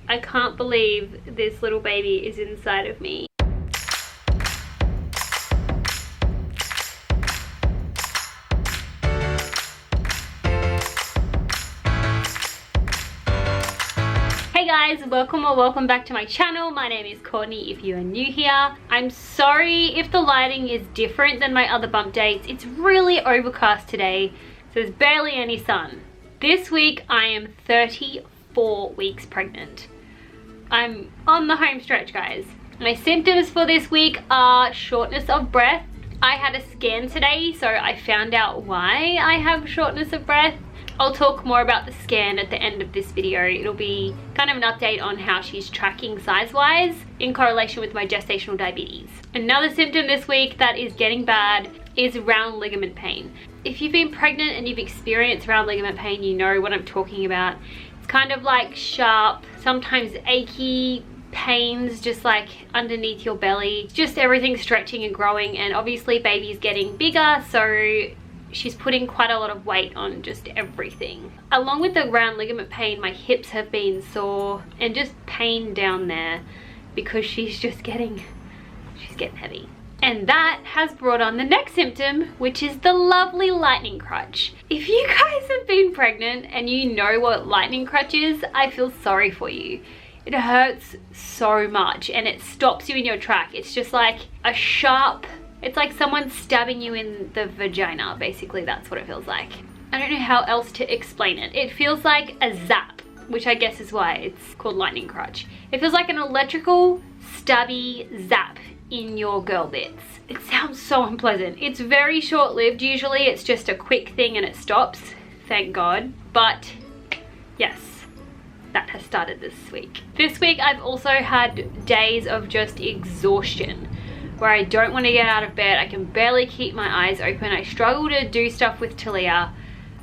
I can't believe this little baby is inside of me. Hey guys, welcome back to my channel. My name is Courtney if you are new here. I'm sorry if the lighting is different than my other bump dates. It's really overcast today, so there's barely any sun. This week I am 34 weeks pregnant. I'm on the home stretch, guys. My symptoms for this week are shortness of breath. I had a scan today, so I found out why I have shortness of breath. I'll talk more about the scan at the end of this video. It'll be kind of an update on how she's tracking size-wise in correlation with my gestational diabetes. Another symptom this week that is getting bad is round ligament pain. If you've been pregnant and you've experienced round ligament pain, you know what I'm talking about. It's kind of like sharp, sometimes achy pains just like underneath your belly. Just everything stretching and growing, and obviously baby's getting bigger, so she's putting quite a lot of weight on just everything. Along with the round ligament pain, my hips have been sore and just pain down there because she's getting heavy. And that has brought on the next symptom, which is the lovely lightning crutch. If you guys have been pregnant and you know what lightning crutch is, I feel sorry for you. It hurts so much and it stops you in your track. It's just like a sharp, it's like someone stabbing you in the vagina. Basically, that's what it feels like. I don't know how else to explain it. It feels like a zap, which I guess is why it's called lightning crutch. It feels like an electrical stabby zap in your girl bits. It sounds so unpleasant. It's very short-lived. Usually it's just a quick thing and it stops, thank God. But yes, that has started this week. This week I've also had days of just exhaustion, where I don't want to get out of bed. I can barely keep my eyes open. I struggle to do stuff with Talia.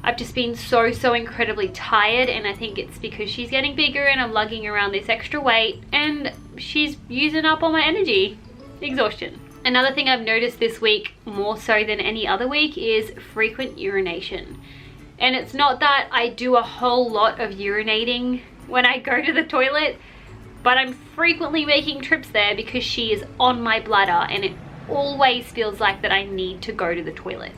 I've just been so incredibly tired, and I think it's because she's getting bigger and I'm lugging around this extra weight and she's using up all my energy. Exhaustion. Another thing I've noticed this week, more so than any other week, is frequent urination. And it's not that I do a whole lot of urinating when I go to the toilet, but I'm frequently making trips there because she is on my bladder, and it always feels like that I need to go to the toilet.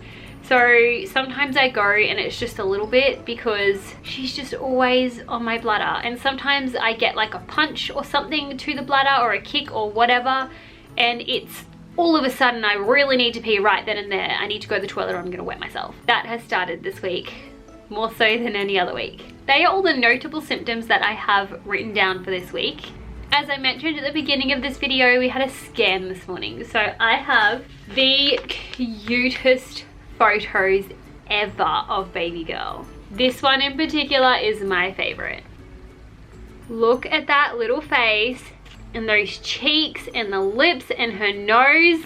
So sometimes I go and it's just a little bit because she's just always on my bladder. And sometimes I get like a punch or something to the bladder, or a kick or whatever, and it's all of a sudden I really need to pee right then and there. I need to go to the toilet or I'm gonna wet myself. That has started this week, more so than any other week. They are all the notable symptoms that I have written down for this week. As I mentioned at the beginning of this video, we had a scan this morning. So I have the cutest photos ever of baby girl. This one in particular is my favorite. Look at that little face and those cheeks and the lips and her nose.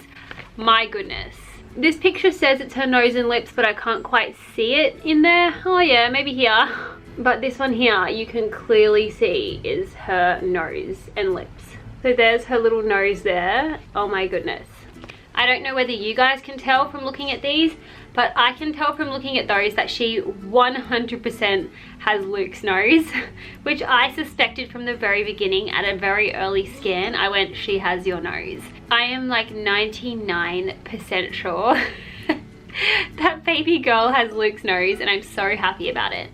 My goodness. This picture says it's her nose and lips, but I can't quite see it in there. Oh yeah, maybe here. But this one here, you can clearly see is her nose and lips. So there's her little nose there. Oh my goodness. I don't know whether you guys can tell from looking at these, but I can tell from looking at those that she 100% has Luke's nose, which I suspected from the very beginning. At a very early scan, I went, she has your nose. I am like 99% sure that baby girl has Luke's nose, and I'm so happy about it.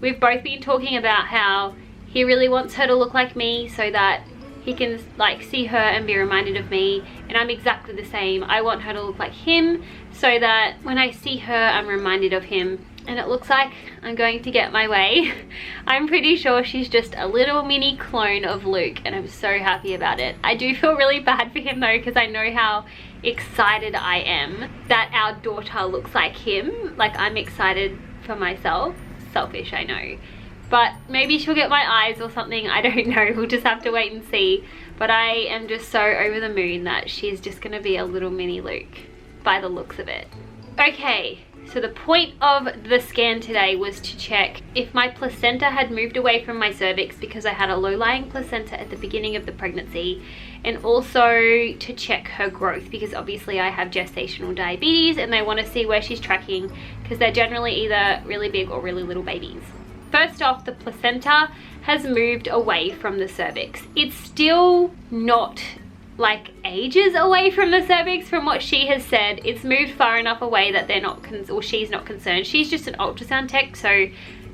We've both been talking about how he really wants her to look like me so that he can like see her and be reminded of me, and I'm exactly the same. I want her to look like him so that when I see her I'm reminded of him, and it looks like I'm going to get my way. I'm pretty sure she's just a little mini clone of Luke, and I'm so happy about it. I do feel really bad for him though, because I know how excited I am that our daughter looks like him. Like, I'm excited for myself. Selfish, I know. But maybe she'll get my eyes or something, I don't know. We'll just have to wait and see. But I am just so over the moon that she's just gonna be a little mini Luke by the looks of it. Okay, so the point of the scan today was to check if my placenta had moved away from my cervix, because I had a low-lying placenta at the beginning of the pregnancy, and also to check her growth, because obviously I have gestational diabetes and they want to see where she's tracking, because they're generally either really big or really little babies. First off, the placenta has moved away from the cervix. It's still not like ages away from the cervix from what she has said. It's moved far enough away that they're not, or she's not concerned. She's just an ultrasound tech, so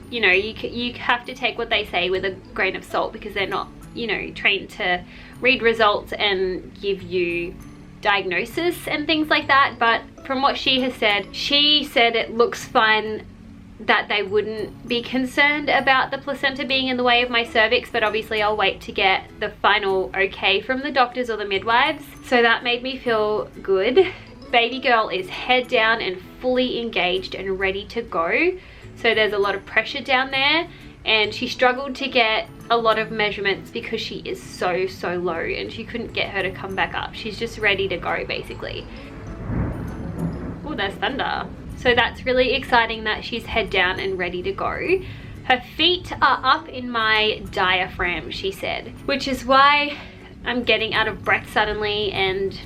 you know, you have to take what they say with a grain of salt because they're not, you know, trained to read results and give you diagnosis and things like that. But from what she has said, she said it looks fine, that they wouldn't be concerned about the placenta being in the way of my cervix, but obviously I'll wait to get the final okay from the doctors or the midwives. So that made me feel good. Baby girl is head down and fully engaged and ready to go. So there's a lot of pressure down there, and she struggled to get a lot of measurements because she is so low and she couldn't get her to come back up. She's just ready to go basically. Oh, there's thunder. So that's really exciting that she's head down and ready to go. Her feet are up in my diaphragm, she said, which is why I'm getting out of breath suddenly, and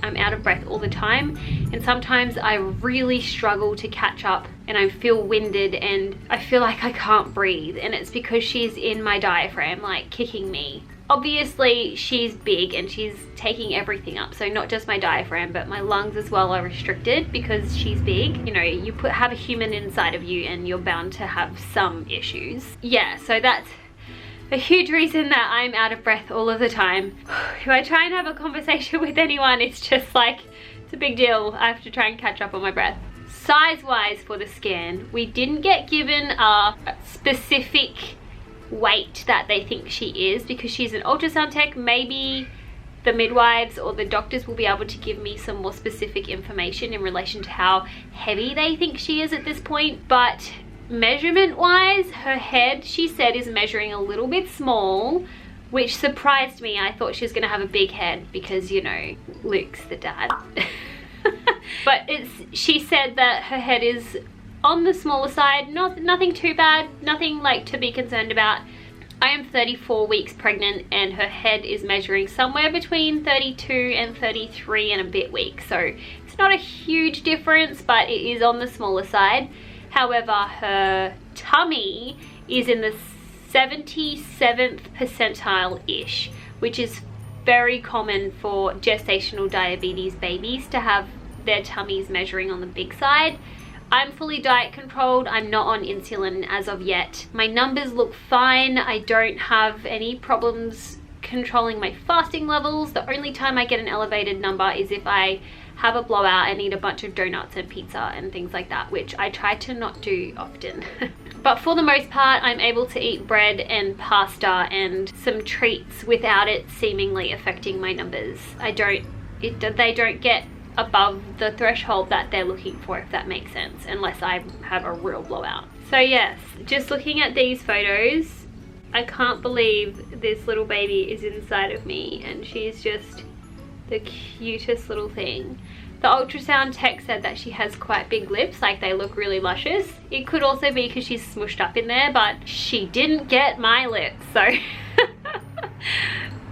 I'm out of breath all the time, and sometimes I really struggle to catch up and I feel winded and I feel like I can't breathe, and it's because she's in my diaphragm, like kicking me. Obviously she's big and she's taking everything up, so not just my diaphragm but my lungs as well are restricted because she's big. You know, you have a human inside of you and you're bound to have some issues. Yeah, so that's a huge reason that I'm out of breath all of the time. If I try and have a conversation with anyone, it's just like, it's a big deal. I have to try and catch up on my breath. Size wise for the scan, we didn't get given a specific weight that they think she is because she's an ultrasound tech. Maybe the midwives or the doctors will be able to give me some more specific information in relation to how heavy they think she is at this point. But measurement wise, her head, she said, is measuring a little bit small, which surprised me. I thought she was gonna have a big head because, you know, Luke's the dad. But she said that her head is on the smaller side, nothing too bad, nothing like to be concerned about. I am 34 weeks pregnant and her head is measuring somewhere between 32 and 33 and a bit weeks, so it's not a huge difference, but it is on the smaller side. However, her tummy is in the 77th percentile-ish, which is very common for gestational diabetes babies to have their tummies measuring on the big side. I'm fully diet controlled. I'm not on insulin as of yet. My numbers look fine. I don't have any problems controlling my fasting levels. The only time I get an elevated number is if I have a blowout and eat a bunch of donuts and pizza and things like that, which I try to not do often. But for the most part, I'm able to eat bread and pasta and some treats without it seemingly affecting my numbers. They don't get above the threshold that they're looking for, if that makes sense, unless I have a real blowout. So yes, just looking at these photos, I can't believe this little baby is inside of me, and she's just the cutest little thing. The ultrasound tech said that she has quite big lips, like they look really luscious. It could also be because she's smushed up in there, but she didn't get my lips, so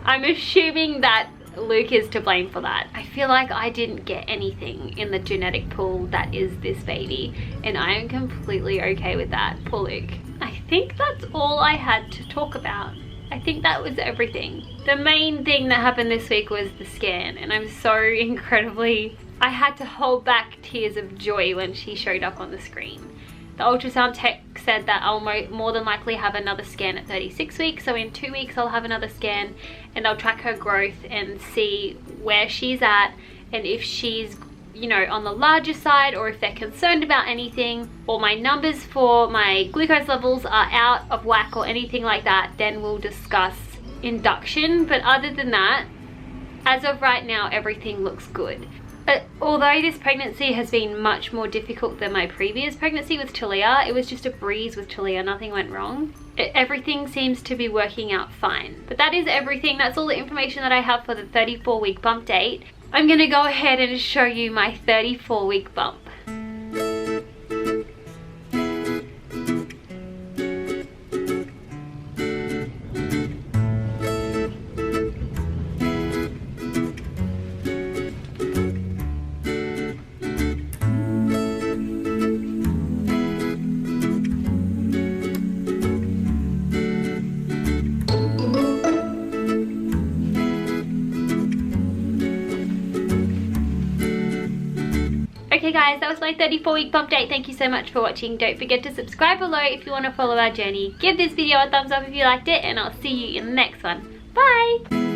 I'm assuming that Luke is to blame for that. I feel like I didn't get anything in the genetic pool that is this baby, and I am completely okay with that. Poor Luke. I think that's all I had to talk about. I think that was everything. The main thing that happened this week was the scan, and I'm so incredibly, I had to hold back tears of joy when she showed up on the screen. The ultrasound tech said that I'll more than likely have another scan at 36 weeks, so in 2 weeks I'll have another scan and they'll track her growth and see where she's at, and if she's, you know, on the larger side, or if they're concerned about anything, or my numbers for my glucose levels are out of whack or anything like that, then we'll discuss induction. But other than that, as of right now, everything looks good. But although this pregnancy has been much more difficult than my previous pregnancy with Talia, it was just a breeze with Talia, nothing went wrong. Everything seems to be working out fine. But that is everything. That's all the information that I have for the 34-week bump date. I'm gonna go ahead and show you my 34-week bump. Okay guys, that was my 34-week bump date. Thank you so much for watching. Don't forget to subscribe below if you want to follow our journey. Give this video a thumbs up if you liked it, and I'll see you in the next one. Bye!